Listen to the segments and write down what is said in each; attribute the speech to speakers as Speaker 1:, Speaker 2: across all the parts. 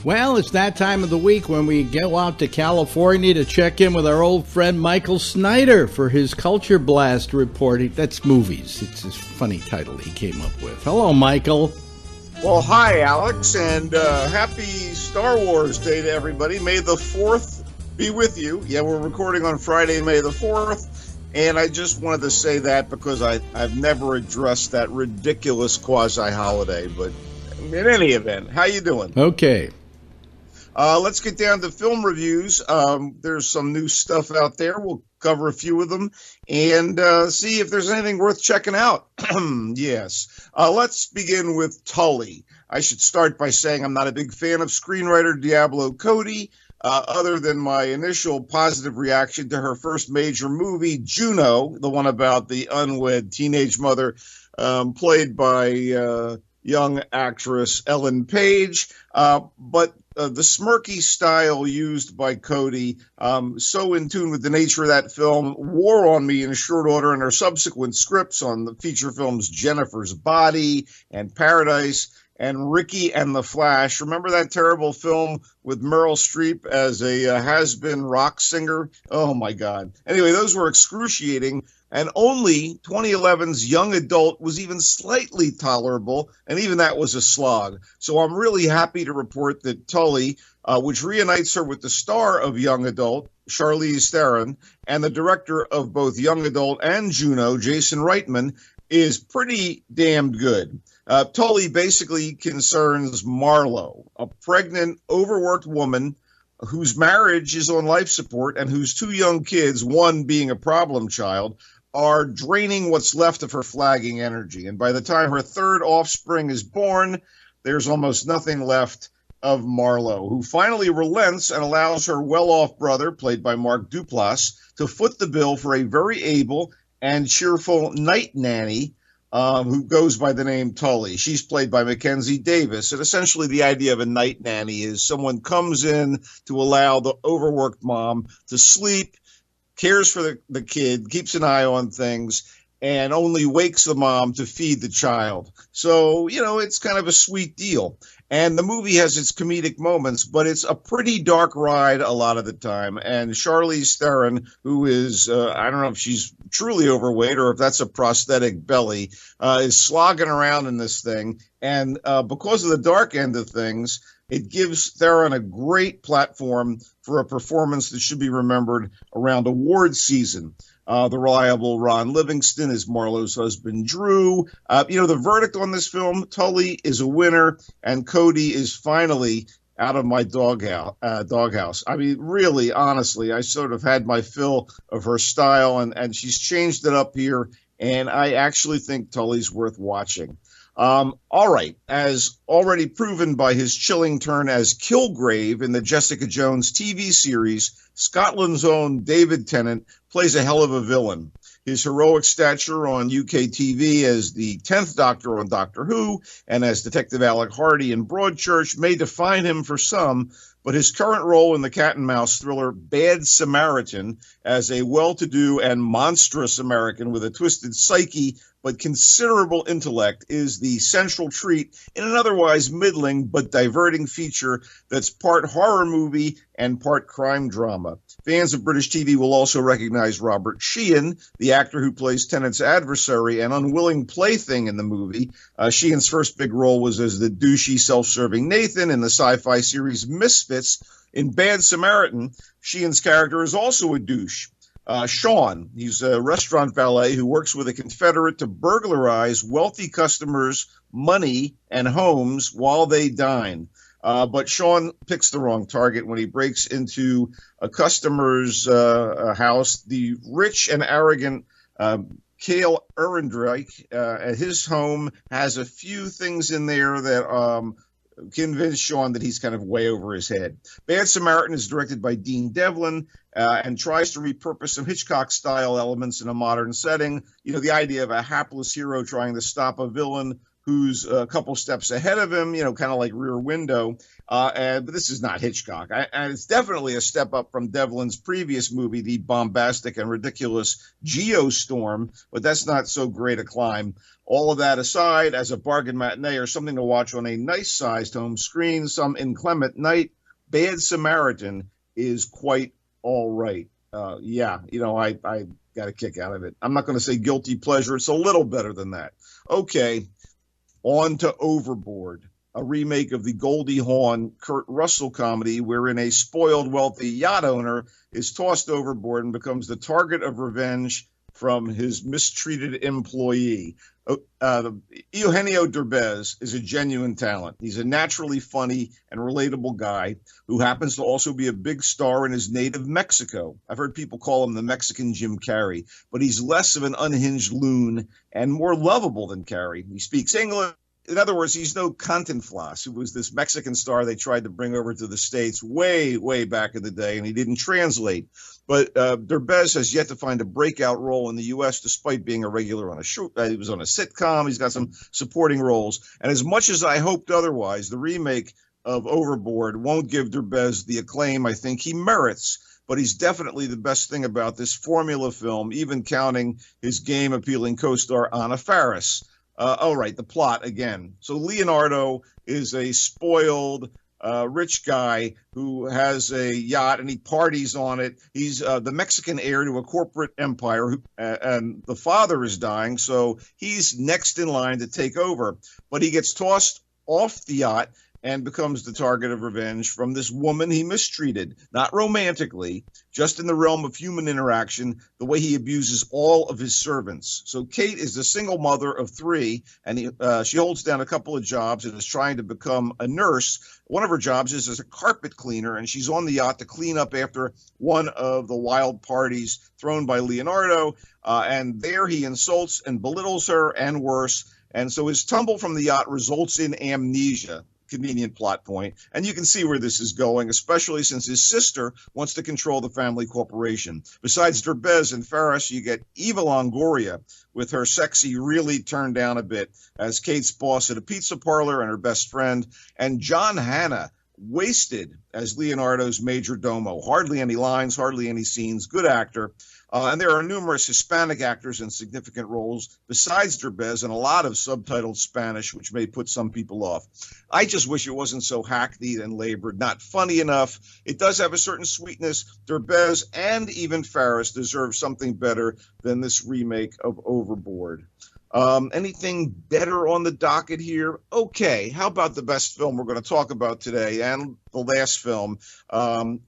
Speaker 1: Well, it's that time of the week when we go out to California to check in with our old friend Michael Snyder for his Culture Blast reporting. That's movies. It's a funny title he came up with. Hello, Michael.
Speaker 2: Well, hi, Alex, and happy Star Wars Day to everybody. May the 4th be with you. Yeah, we're recording on Friday, May the 4th, and I just wanted to say that because I've never addressed that ridiculous quasi-holiday, but in any event, how you doing?
Speaker 1: Okay.
Speaker 2: Let's get down to film reviews. There's some new stuff out there. We'll cover a few of them and see if there's anything worth checking out. Yes. Let's begin with Tully. I should start by saying I'm not a big fan of screenwriter Diablo Cody, other than my initial positive reaction to her first major movie, Juno, the one about the unwed teenage mother, played by young actress Ellen Page. But the smirky style used by Cody, so in tune with the nature of that film, wore on me in short order in her subsequent scripts on the feature films Jennifer's Body and Paradise and Ricky and the Flash. Remember that terrible film with Meryl Streep as a has-been rock singer? Oh, my God. Anyway, those were excruciating, and only 2011's Young Adult was even slightly tolerable, and even that was a slog. So I'm really happy to report that Tully, which reunites her with the star of Young Adult, Charlize Theron, and the director of both Young Adult and Juno, Jason Reitman, is pretty damned good. Tully basically concerns Marlo, a pregnant, overworked woman whose marriage is on life support and whose two young kids, one being a problem child, are draining what's left of her flagging energy. And by the time her third offspring is born, there's almost nothing left of Marlo, who finally relents and allows her well-off brother, played by Mark Duplass, to foot the bill for a very able and cheerful night nanny who goes by the name Tully. She's played by Mackenzie Davis. And essentially the idea of a night nanny is someone comes in to allow the overworked mom to sleep, cares for the kid, keeps an eye on things, and only wakes the mom to feed the child. So, it's kind of a sweet deal. And the movie has its comedic moments, but it's a pretty dark ride a lot of the time. And Charlize Theron, who is, I don't know if she's truly overweight or if that's a prosthetic belly, is slogging around in this thing. And because of the dark end of things, it gives Theron a great platform for a performance that should be remembered around awards season. The reliable Ron Livingston is Marlo's husband, Drew. The verdict on this film, Tully is a winner, and Cody is finally out of my doghouse. I mean, really, honestly, I sort of had my fill of her style, and she's changed it up here, and I actually think Tully's worth watching. All right, as already proven by his chilling turn as Kilgrave in the Jessica Jones TV series, Scotland's own David Tennant plays a hell of a villain. His heroic stature on UK TV as the 10th Doctor on Doctor Who and as Detective Alec Hardy in Broadchurch may define him for some, but his current role in the cat and mouse thriller Bad Samaritan as a well-to-do and monstrous American with a twisted psyche but considerable intellect is the central treat in an otherwise middling but diverting feature that's part horror movie and part crime drama. Fans of British TV will also recognize Robert Sheehan, the actor who plays Tennant's adversary and unwilling plaything in the movie. Sheehan's first big role was as the douchey, self-serving Nathan in the sci-fi series Misfits. In Bad Samaritan, Sheehan's character is also a douche. Sean, he's a restaurant valet who works with a Confederate to burglarize wealthy customers' money and homes while they dine. But Sean picks the wrong target when he breaks into a customer's house. The rich and arrogant Cale Ehrenreich at his home has a few things in there that convince Sean that he's kind of way over his head. Bad Samaritan is directed by Dean Devlin and tries to repurpose some Hitchcock-style elements in a modern setting. The idea of a hapless hero trying to stop a villain who's a couple steps ahead of him, kind of like Rear Window. But this is not Hitchcock. And it's definitely a step up from Devlin's previous movie, the bombastic and ridiculous Geostorm, but that's not so great a climb. All of that aside, as a bargain matinee or something to watch on a nice-sized home screen, some inclement night, Bad Samaritan is quite all right. I got a kick out of it. I'm not going to say guilty pleasure. It's a little better than that. Okay, on to Overboard, a remake of the Goldie Hawn, Kurt Russell comedy wherein a spoiled, wealthy yacht owner is tossed overboard and becomes the target of revenge from his mistreated employee. Eugenio Derbez is a genuine talent. He's a naturally funny and relatable guy who happens to also be a big star in his native Mexico. I've heard people call him the Mexican Jim Carrey, but he's less of an unhinged loon and more lovable than Carrey. He speaks English. In other words, he's no Cantinflas, who was this Mexican star they tried to bring over to the States way, way back in the day, and he didn't translate. But Derbez has yet to find a breakout role in the U.S., despite being a regular on a show. He was on a sitcom. He's got some supporting roles. And as much as I hoped otherwise, the remake of Overboard won't give Derbez the acclaim I think he merits. But he's definitely the best thing about this formula film, even counting his game-appealing co-star Anna Faris. All right, the plot again. So Leonardo is a spoiled, rich guy who has a yacht and he parties on it. He's the Mexican heir to a corporate empire, and the father is dying, so he's next in line to take over. But he gets tossed off the yacht and becomes the target of revenge from this woman he mistreated, not romantically, just in the realm of human interaction, the way he abuses all of his servants. So Kate is the single mother of 3, and she holds down a couple of jobs and is trying to become a nurse. One of her jobs is as a carpet cleaner, and she's on the yacht to clean up after one of the wild parties thrown by Leonardo, and there he insults and belittles her, and worse. And so his tumble from the yacht results in amnesia. Convenient plot point, and you can see where this is going, especially since his sister wants to control the family corporation. Besides Derbez and Faris, you get Eva Longoria with her sexy really turned down a bit as Kate's boss at a pizza parlor and her best friend, and John Hannah wasted as Leonardo's major domo. Hardly any lines, hardly any scenes, good actor. And there are numerous Hispanic actors in significant roles besides Derbez, and a lot of subtitled Spanish, which may put some people off. I just wish it wasn't so hackneyed and labored, not funny enough. It does have a certain sweetness. Derbez and even Faris deserve something better than this remake of Overboard. Anything better on the docket here? Okay, how about the best film we're going to talk about today and the last film?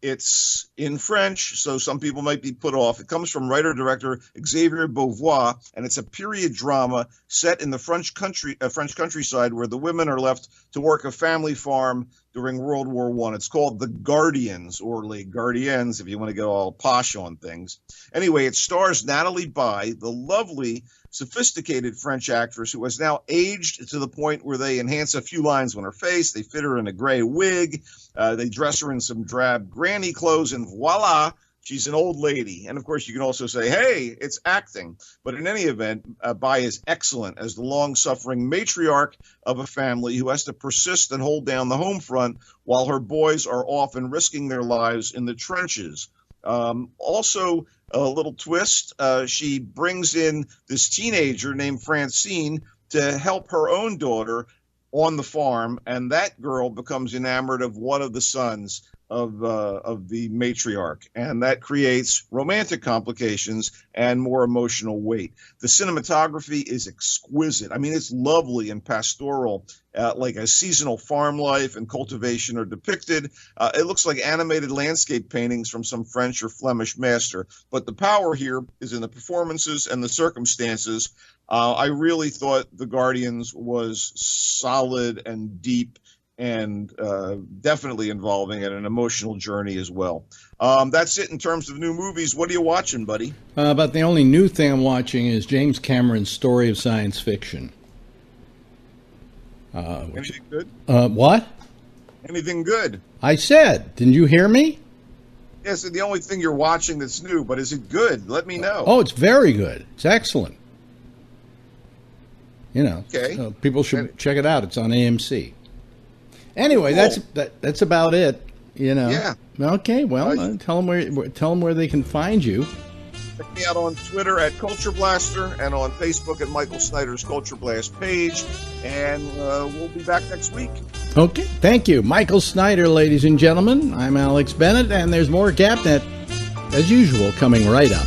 Speaker 2: It's in French, so some people might be put off. It comes from writer-director Xavier Beauvois, and it's a period drama set in the French countryside where the women are left to work a family farm during World War I. It's called The Guardians, or Les Gardiens, if you want to get all posh on things. Anyway, it stars Natalie Baye, the lovely, sophisticated French actress who has now aged to the point where they enhance a few lines on her face. They fit her in a gray wig. They dress her in some drab granny clothes, and voila, she's an old lady. And of course, you can also say, hey, it's acting. But in any event, Baye is excellent as the long-suffering matriarch of a family who has to persist and hold down the home front while her boys are often risking their lives in the trenches. Also, a little twist, she brings in this teenager named Francine to help her own daughter on the farm, and that girl becomes enamored of one of the sons of the matriarch, and that creates romantic complications and more emotional weight. The cinematography is exquisite. I mean, it's lovely and pastoral, like a seasonal farm life and cultivation are depicted. It looks like animated landscape paintings from some French or Flemish master, but the power here is in the performances and the circumstances. I really thought The Guardians was solid and deep and definitely involving and an emotional journey as well. That's it in terms of new movies. What are you watching, buddy?
Speaker 1: About the only new thing I'm watching is James Cameron's Story of Science Fiction.
Speaker 2: Anything good?
Speaker 1: What?
Speaker 2: Anything good?
Speaker 1: I said, didn't you hear me?
Speaker 2: Yes, the only thing you're watching that's new, but is it good? Let me know.
Speaker 1: Oh, it's very good. It's excellent.
Speaker 2: Okay.
Speaker 1: So people should check it out. It's on AMC. Anyway,
Speaker 2: Cool.
Speaker 1: that's about it.
Speaker 2: Yeah.
Speaker 1: Okay. Well, tell them where they can find you.
Speaker 2: Check me out on Twitter at Culture Blaster and on Facebook at Michael Snyder's Culture Blast page. And we'll be back next week.
Speaker 1: Okay. Thank you, Michael Snyder, ladies and gentlemen. I'm Alex Bennett, and there's more GABNet as usual coming right up.